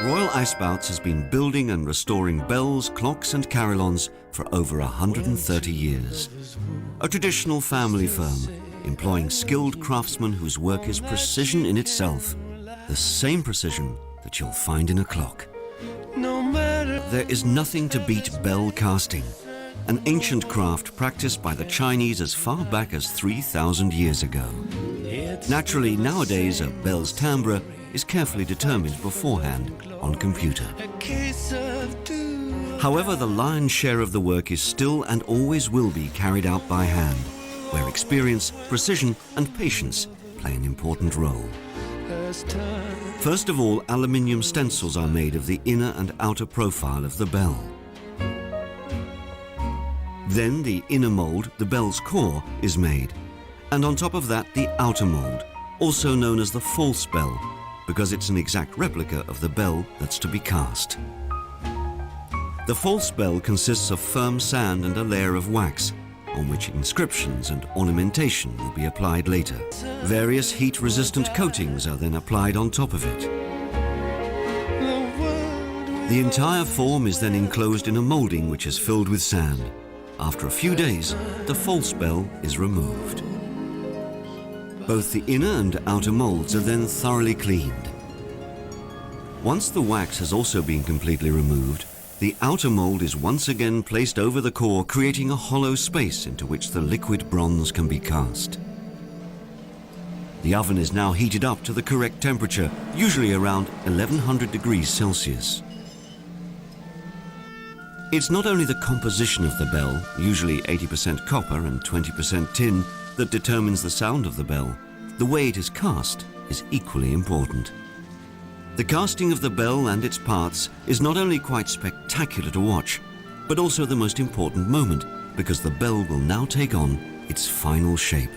Royal Eijsbouts has been building and restoring bells, clocks and carillons for over 130 years. A traditional family firm, employing skilled craftsmen whose work is precision in itself, the same precision that you'll find in a clock. There is nothing to beat bell casting, an ancient craft practiced by the Chinese as far back as 3,000 years ago. Naturally, nowadays a bell's timbre is carefully determined beforehand on computer. However, the lion's share of the work is still and always will be carried out by hand, where experience, precision and patience play an important role. First of all, aluminium stencils are made of the inner and outer profile of the bell. Then the inner mold, the bell's core, is made, and on top of that the outer mold, also known as the false bell, because it's an exact replica of the bell that's to be cast. The false bell consists of firm sand and a layer of wax, on which inscriptions and ornamentation will be applied later. Various heat-resistant coatings are then applied on top of it. The entire form is then enclosed in a moulding which is filled with sand. After a few days, the false bell is removed. Both the inner and outer molds are then thoroughly cleaned. Once the wax has also been completely removed, the outer mold is once again placed over the core, creating a hollow space into which the liquid bronze can be cast. The oven is now heated up to the correct temperature, usually around 1100 degrees Celsius. It's not only the composition of the bell, usually 80% copper and 20% tin, that determines the sound of the bell. The way it is cast is equally important. The casting of the bell and its parts is not only quite spectacular to watch, but also the most important moment, because the bell will now take on its final shape.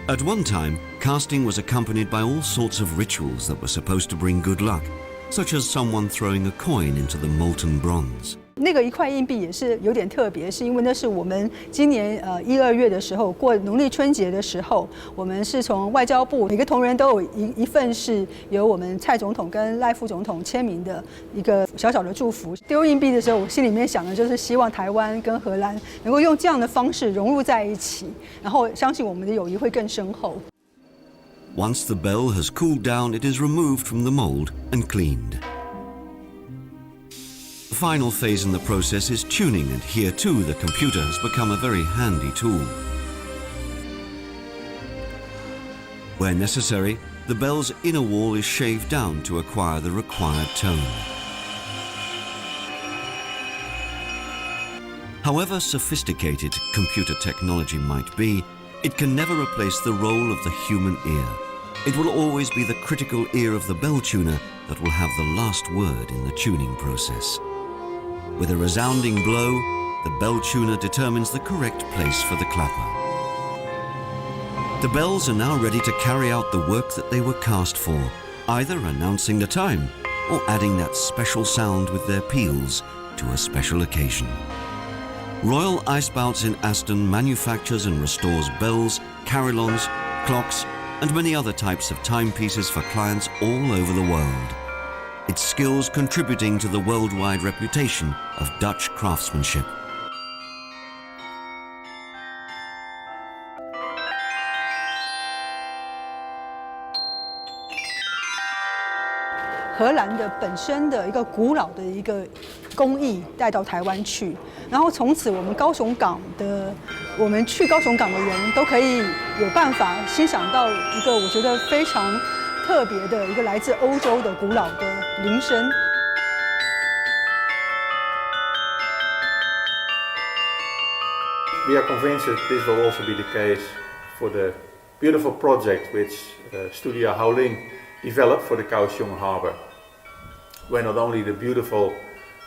At one time, casting was accompanied by all sorts of rituals that were supposed to bring good luck, such as someone throwing a coin into the molten bronze. 那个一块硬币也是有点特别，是因为那是我们今年1、2月的时候过农历春节的时候，我们是从外交部每个同仁都有一份是由我们蔡总统跟赖副总统签名的一个小小的祝福。丢硬币的时候，我心里面想的就是希望台湾跟荷兰能够用这样的方式融入在一起，然后相信我们的友谊会更深厚。 Once the bell has cooled down, it is removed from the mold and cleaned. The final phase in the process is tuning, and here too the computer has become a very handy tool. Where necessary, the bell's inner wall is shaved down to acquire the required tone. However sophisticated computer technology might be, it can never replace the role of the human ear. It will always be the critical ear of the bell tuner that will have the last word in the tuning process. With a resounding blow, the bell tuner determines the correct place for the clapper. The bells are now ready to carry out the work that they were cast for, either announcing the time or adding that special sound with their peals to a special occasion. Royal Eijsbouts in Aston manufactures and restores bells, carillons, clocks, and many other types of timepieces for clients all over the world. Its skills contributing to the worldwide reputation of Dutch craftsmanship.荷兰的本身的一个古老的一个工艺带到台湾去，然后从此我们去高雄港的人都可以有办法欣赏到一个我觉得非常特别的一个来自欧洲的古老的铃声。We are convinced that this will also be the case for the beautiful project which Studio Houling developed for the Kaohsiung Harbor, where not only the beautiful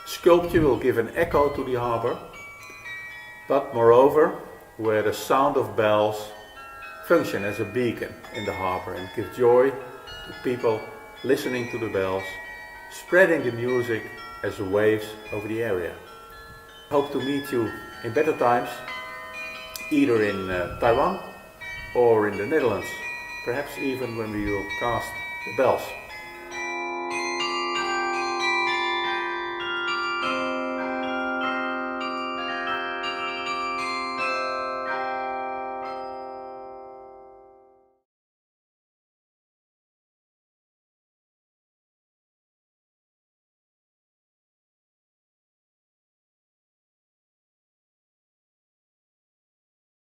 sculpture will give an echo to the harbor, but moreover, where the sound of bells function as a beacon in the harbor and give joy to people listening to the bells, spreading the music as waves over the area. Hope to meet you in better times, either in Taiwan or in the Netherlands, perhaps even when we will cast the bells.